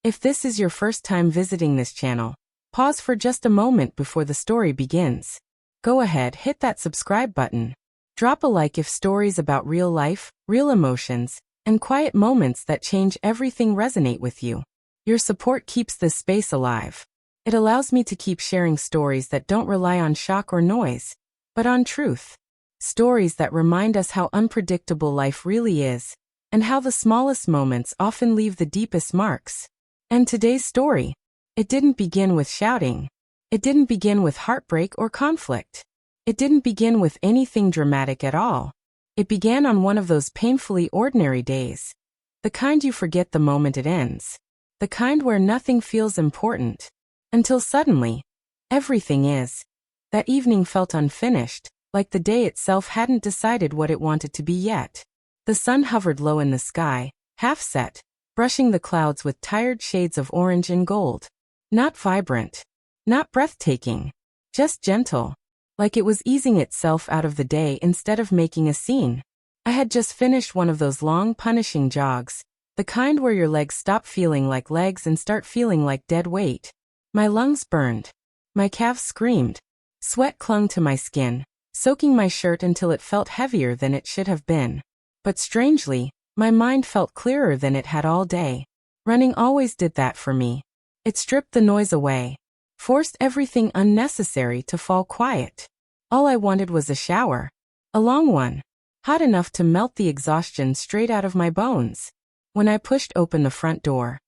If this is your first time visiting this channel, pause for just a moment before the story begins. Go ahead, hit that subscribe button. Drop a like if stories about real life, real emotions, and quiet moments that change everything resonate with you. Your support keeps this space alive. It allows me to keep sharing stories that don't rely on shock or noise, but on truth. Stories that remind us how unpredictable life really is, and how the smallest moments often leave the deepest marks. And today's story, it didn't begin with shouting. It didn't begin with heartbreak or conflict. It didn't begin with anything dramatic at all. It began on one of those painfully ordinary days. The kind you forget the moment it ends. The kind where nothing feels important. Until suddenly, everything is. That evening felt unfinished, like the day itself hadn't decided what it wanted to be yet. The sun hovered low in the sky, half set, brushing the clouds with tired shades of orange and gold. Not vibrant. Not breathtaking. Just gentle. Like it was easing itself out of the day instead of making a scene. I had just finished one of those long, punishing jogs, the kind where your legs stop feeling like legs and start feeling like dead weight. My lungs burned. My calves screamed. Sweat clung to my skin, soaking my shirt until it felt heavier than it should have been. But strangely, my mind felt clearer than it had all day. Running always did that for me. It stripped the noise away, forced everything unnecessary to fall quiet. All I wanted was a shower. A long one. Hot enough to melt the exhaustion straight out of my bones. When I pushed open the front door,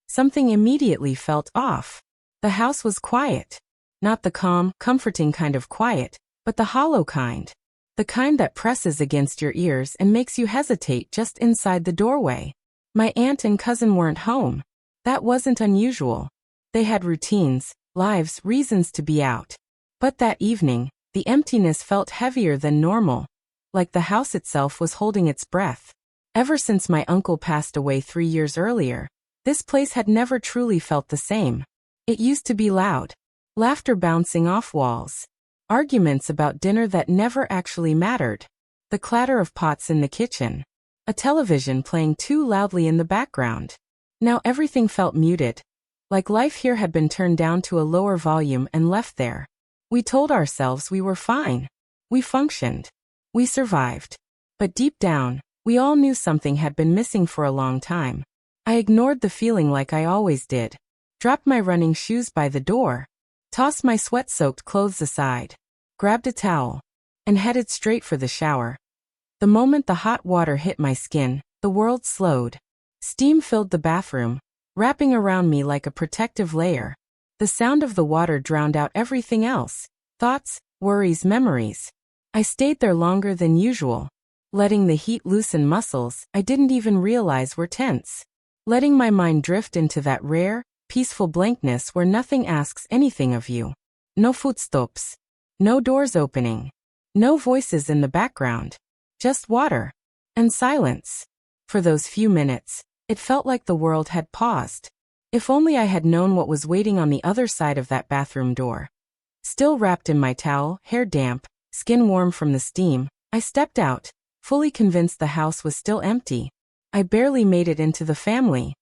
something immediately felt off. The house was quiet. Not the calm, comforting kind of quiet, but the hollow kind. The kind that presses against your ears and makes you hesitate just inside the doorway. My aunt and cousin weren't home. That wasn't unusual. They had routines, lives, reasons to be out. But that evening, the emptiness felt heavier than normal, like the house itself was holding its breath. Ever since my uncle passed away 3 years earlier, this place had never truly felt the same. It used to be loud. Laughter bouncing off walls. Arguments about dinner that never actually mattered. The clatter of pots in the kitchen. A television playing too loudly in the background. Now everything felt muted. Like life here had been turned down to a lower volume and left there. We told ourselves we were fine. We functioned. We survived. But deep down, we all knew something had been missing for a long time. I ignored the feeling like I always did. Dropped my running shoes by the door. Tossed my sweat-soaked clothes aside. Grabbed a towel. And headed straight for the shower. The moment the hot water hit my skin, the world slowed. Steam filled the bathroom, wrapping around me like a protective layer. The sound of the water drowned out everything else. Thoughts, worries, memories. I stayed there longer than usual. Letting the heat loosen muscles I didn't even realize were tense. Letting my mind drift into that rare, peaceful blankness where nothing asks anything of you. No footsteps. No doors opening. No voices in the background. Just water. And silence. For those few minutes, it felt like the world had paused. If only I had known what was waiting on the other side of that bathroom door. Still wrapped in my towel, hair damp, skin warm from the steam, I stepped out, fully convinced the house was still empty. I barely made it into the family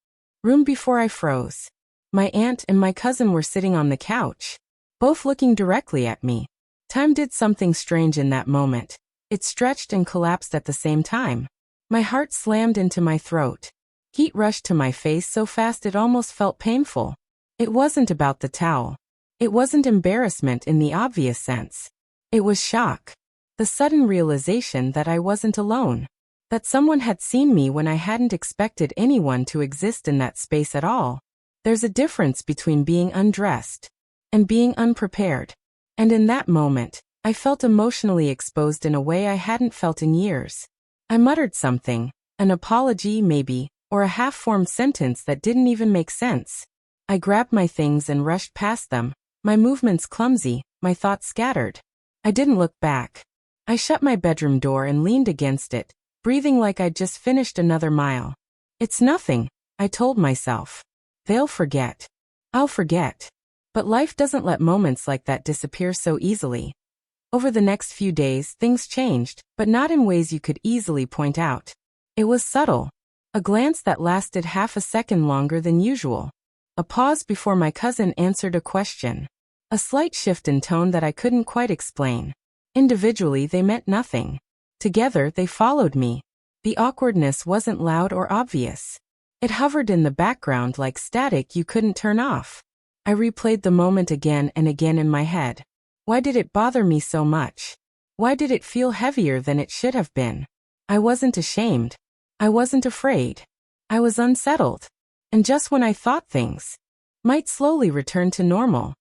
room before I froze. My aunt and my cousin were sitting on the couch, both looking directly at me. Time did something strange in that moment. It stretched and collapsed at the same time. My heart slammed into my throat. Heat rushed to my face so fast it almost felt painful. It wasn't about the towel. It wasn't embarrassment in the obvious sense. It was shock. The sudden realization that I wasn't alone. That someone had seen me when I hadn't expected anyone to exist in that space at all. There's a difference between being undressed and being unprepared. And in that moment, I felt emotionally exposed in a way I hadn't felt in years. I muttered something, an apology maybe, or a half-formed sentence that didn't even make sense. I grabbed my things and rushed past them, my movements clumsy, my thoughts scattered. I didn't look back. I shut my bedroom door and leaned against it, breathing like I'd just finished another mile. It's nothing, I told myself. They'll forget. I'll forget. But life doesn't let moments like that disappear so easily. Over the next few days, things changed, but not in ways you could easily point out. It was subtle. A glance that lasted half a second longer than usual. A pause before my cousin answered a question. A slight shift in tone that I couldn't quite explain. Individually, they meant nothing. Together, they followed me. The awkwardness wasn't loud or obvious. It hovered in the background like static you couldn't turn off. I replayed the moment again and again in my head. Why did it bother me so much? Why did it feel heavier than it should have been? I wasn't ashamed. I wasn't afraid. I was unsettled. And just when I thought things might slowly return to normal,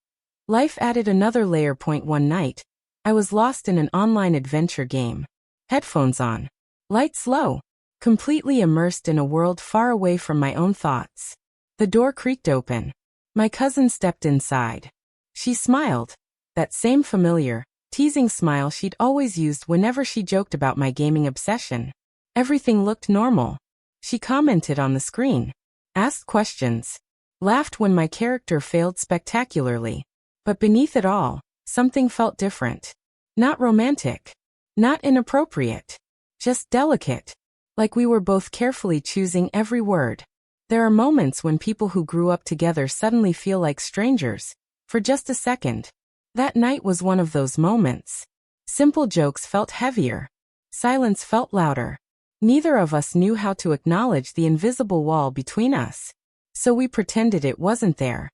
life added another layer. One night, I was lost in an online adventure game. Headphones on. Lights low. Completely immersed in a world far away from my own thoughts. The door creaked open. My cousin stepped inside. She smiled. That same familiar, teasing smile she'd always used whenever she joked about my gaming obsession. Everything looked normal. She commented on the screen, asked questions, laughed when my character failed spectacularly. But beneath it all, something felt different. Not romantic. Not inappropriate. Just delicate. Like we were both carefully choosing every word. There are moments when people who grew up together suddenly feel like strangers. For just a second. That night was one of those moments. Simple jokes felt heavier. Silence felt louder. Neither of us knew how to acknowledge the invisible wall between us. So we pretended it wasn't there.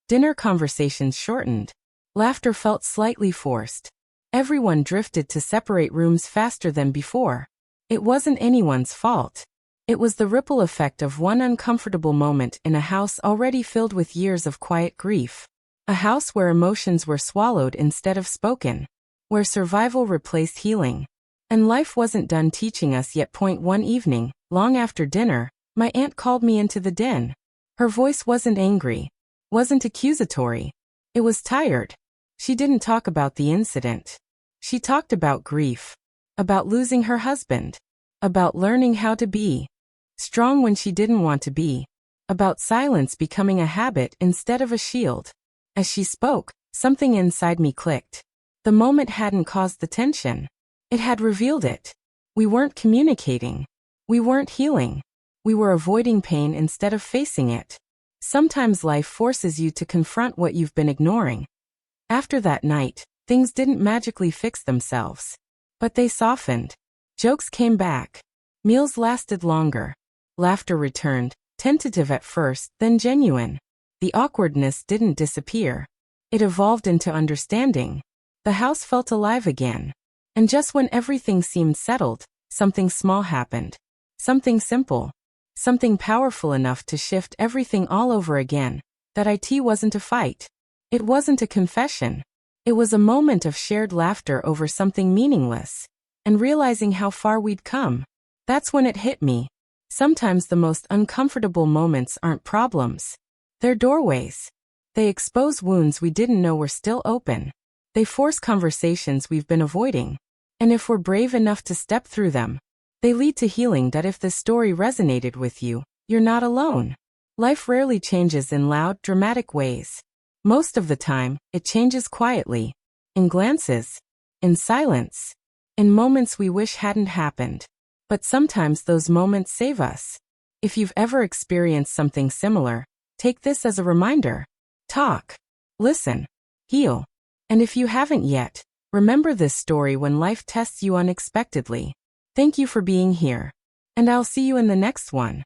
Dinner conversations shortened. Laughter felt slightly forced. Everyone drifted to separate rooms faster than before. It wasn't anyone's fault. It was the ripple effect of one uncomfortable moment in a house already filled with years of quiet grief. A house where emotions were swallowed instead of spoken. Where survival replaced healing. And life wasn't done teaching us yet. One evening, long after dinner, my aunt called me into the den. Her voice wasn't angry. Wasn't accusatory. It was tired. She didn't talk about the incident. She talked about grief. About losing her husband. About learning how to be strong when she didn't want to be. About silence becoming a habit instead of a shield. As she spoke, something inside me clicked. The moment hadn't caused the tension. It had revealed it. We weren't communicating. We weren't healing. We were avoiding pain instead of facing it. Sometimes life forces you to confront what you've been ignoring. After that night, things didn't magically fix themselves. But they softened. Jokes came back. Meals lasted longer. Laughter returned, tentative at first, then genuine. The awkwardness didn't disappear. It evolved into understanding. The house felt alive again. And just when everything seemed settled, something small happened. Something simple. Something powerful enough to shift everything all over again. That it wasn't a fight. It wasn't a confession. It was a moment of shared laughter over something meaningless. And realizing how far we'd come. That's when it hit me. Sometimes the most uncomfortable moments aren't problems. They're doorways. They expose wounds we didn't know were still open. They force conversations we've been avoiding. And if we're brave enough to step through them, they lead to healing. That if this story resonated with you, you're not alone. Life rarely changes in loud, dramatic ways. Most of the time, it changes quietly. In glances. In silence. In moments we wish hadn't happened. But sometimes those moments save us. If you've ever experienced something similar, take this as a reminder. Talk. Listen. Heal. And if you haven't yet, remember this story when life tests you unexpectedly. Thank you for being here. And I'll see you in the next one.